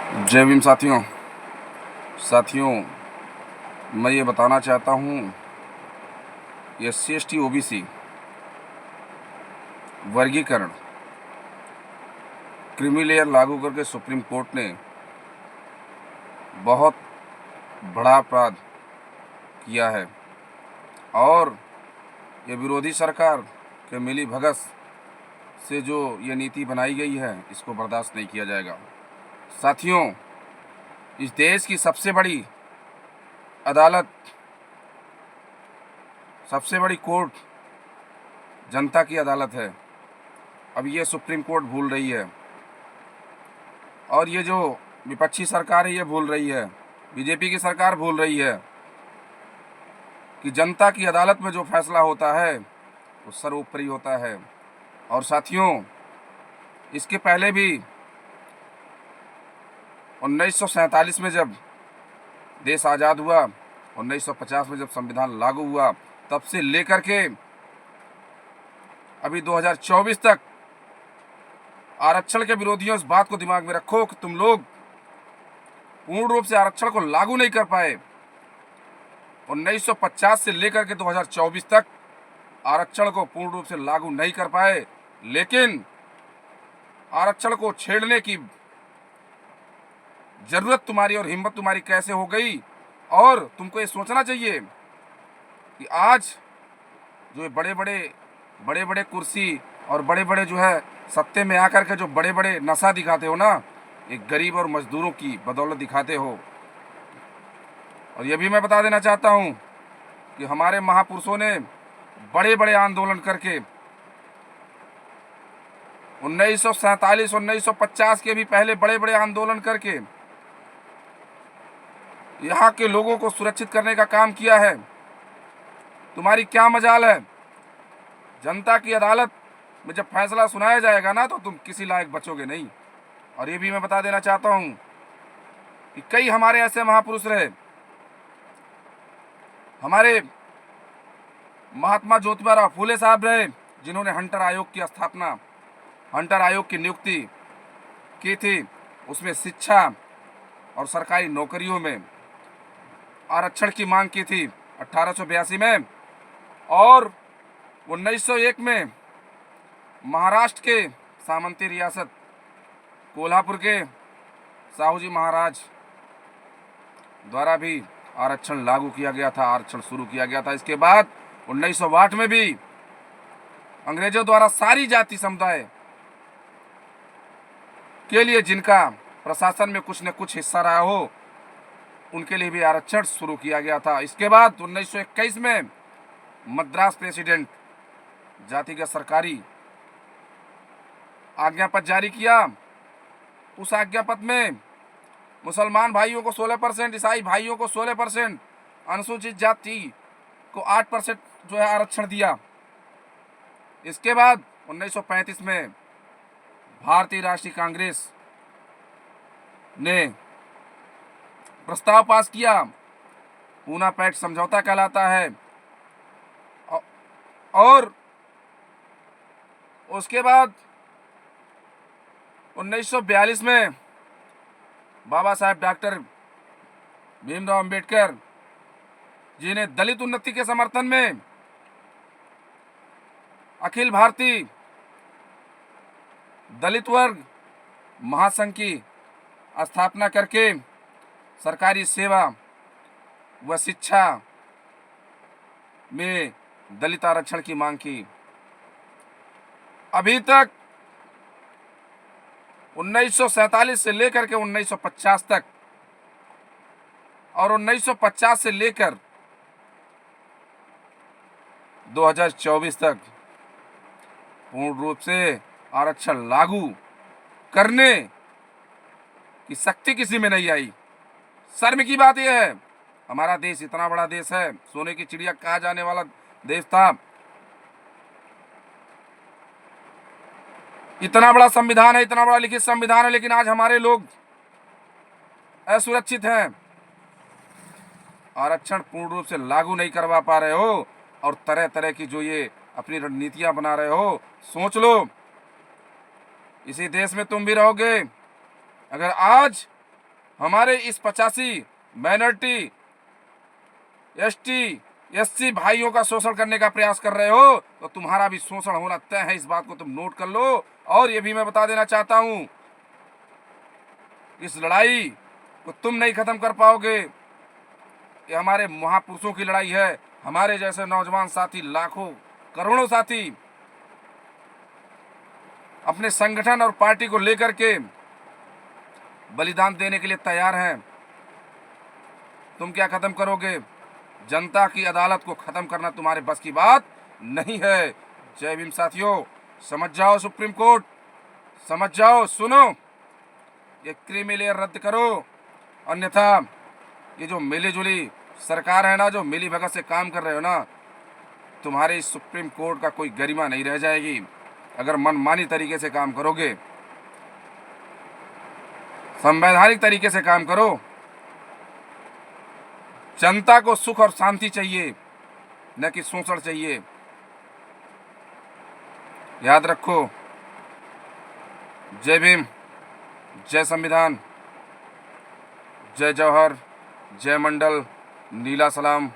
जय भीम साथियों। मैं ये बताना चाहता हूँ, SC ST OBC वर्गीकरण क्रीमी लेयर लागू करके सुप्रीम कोर्ट ने बहुत बड़ा अपराध किया है और ये विरोधी सरकार के मिली भगत से जो ये नीति बनाई गई है, इसको बर्दाश्त नहीं किया जाएगा। साथियों, इस देश की सबसे बड़ी अदालत, सबसे बड़ी कोर्ट जनता की अदालत है। अब ये सुप्रीम कोर्ट भूल रही है और ये जो विपक्षी सरकार है ये भूल रही है, बीजेपी की सरकार भूल रही है कि जनता की अदालत में जो फैसला होता है वो सर्वोपरि होता है। और साथियों, इसके पहले भी 1947 में जब देश आज़ाद हुआ, 1950 में जब संविधान लागू हुआ, तब से लेकर के अभी 2024 तक आरक्षण के विरोधियों, इस बात को दिमाग में रखो कि तुम लोग पूर्ण रूप से आरक्षण को लागू नहीं कर पाए। 1950 से लेकर के 2024 तक आरक्षण को पूर्ण रूप से लागू नहीं कर पाए, लेकिन आरक्षण को छेड़ने की जरूरत तुम्हारी और हिम्मत तुम्हारी कैसे हो गई। और तुमको ये सोचना चाहिए कि आज जो बड़े बड़े कुर्सी और बड़े बड़े जो है सत्ते में आकर के जो बड़े बड़े नशा दिखाते हो ना, एक गरीब और मजदूरों की बदौलत दिखाते हो। और ये भी मैं बता देना चाहता हूँ कि हमारे महापुरुषों ने बड़े बड़े आंदोलन करके 1947, 1950 के भी पहले बड़े बड़े आंदोलन करके यहाँ के लोगों को सुरक्षित करने का काम किया है। तुम्हारी क्या मजाल है, जनता की अदालत में जब फैसला सुनाया जाएगा ना तो तुम किसी लायक बचोगे नहीं। और ये भी मैं बता देना चाहता हूँ कि कई हमारे ऐसे महापुरुष रहे, हमारे महात्मा ज्योतिबा फूले साहब रहे, जिन्होंने हंटर आयोग की स्थापना, हंटर आयोग की नियुक्ति की थी। उसमें शिक्षा और सरकारी नौकरियों में आरक्षण की मांग की थी 1882 में। और 1901 में महाराष्ट्र के सामंती रियासत कोल्हापुर के साहू जी महाराज द्वारा भी आरक्षण लागू किया गया था, आरक्षण शुरू किया गया था। इसके बाद 1908 में भी अंग्रेजों द्वारा सारी जाति समुदाय के लिए जिनका प्रशासन में कुछ न कुछ हिस्सा रहा हो, उनके लिए भी आरक्षण शुरू किया गया था। इसके बाद 1921 में मद्रास प्रेसिडेंट जातिगत सरकारी आज्ञा पत्र जारी किया। उस आज्ञा पत्र में मुसलमान भाइयों को 16%, ईसाई भाइयों को 16%, अनुसूचित जाति को 8% जो है आरक्षण दिया। इसके बाद 1935 में भारतीय राष्ट्रीय कांग्रेस ने प्रस्ताव पास किया, पूना पैक्ट समझौता कहलाता है। और उसके बाद 1942 में बाबा साहेब डॉक्टर भीमराव अंबेडकर जी ने दलित उन्नति के समर्थन में अखिल भारतीय दलित वर्ग महासंघ की स्थापना करके सरकारी सेवा व शिक्षा में दलित आरक्षण की मांग की। अभी तक 1947 से लेकर के 1950 तक और 1950 से लेकर 2024 तक पूर्ण रूप से आरक्षण लागू करने की शक्ति किसी में नहीं आई। शर्म की बात यह है, हमारा देश इतना बड़ा देश है, सोने की चिड़िया कहा जाने वाला देश था, इतना बड़ा संविधान है, इतना बड़ा लिखित संविधान है, लेकिन आज हमारे लोग असुरक्षित हैं, आरक्षण पूर्ण रूप से लागू नहीं करवा पा रहे हो और तरह तरह की जो ये अपनी रणनीतियां बना रहे हो। सोच लो, इसी देश में तुम भी रहोगे। अगर आज हमारे इस 85 माइनॉरिटी, एसटी, एससी भाइयों का शोषण करने का प्रयास कर रहे हो, तो तुम्हारा भी शोषण होना तय है। इस बात को तुम नोट कर लो। और ये भी मैं बता देना चाहता हूं, इस लड़ाई को तुम नहीं खत्म कर पाओगे। ये हमारे महापुरुषों की लड़ाई है। हमारे जैसे नौजवान साथी, लाखों करोड़ों साथी अपने संगठन और पार्टी को लेकर के बलिदान देने के लिए तैयार हैं। तुम क्या खत्म करोगे? जनता की अदालत को खत्म करना तुम्हारे बस की बात नहीं है। जय भीम साथियों, समझ जाओ सुप्रीम कोर्ट, समझ जाओ, सुनो, ये क्रीमी लेयर रद्द करो, अन्यथा ये जो मिली जुली सरकार है ना, जो मिली भगत से काम कर रहे हो ना, तुम्हारे इस सुप्रीम कोर्ट का कोई गरिमा नहीं रह जाएगी। अगर मनमानी तरीके से काम करोगे, संवैधानिक तरीके से काम करो। जनता को सुख और शांति चाहिए, न कि शोषण चाहिए। याद रखो। जय भीम, जय संविधान, जय जौहर, जय मंडल, नीला सलाम।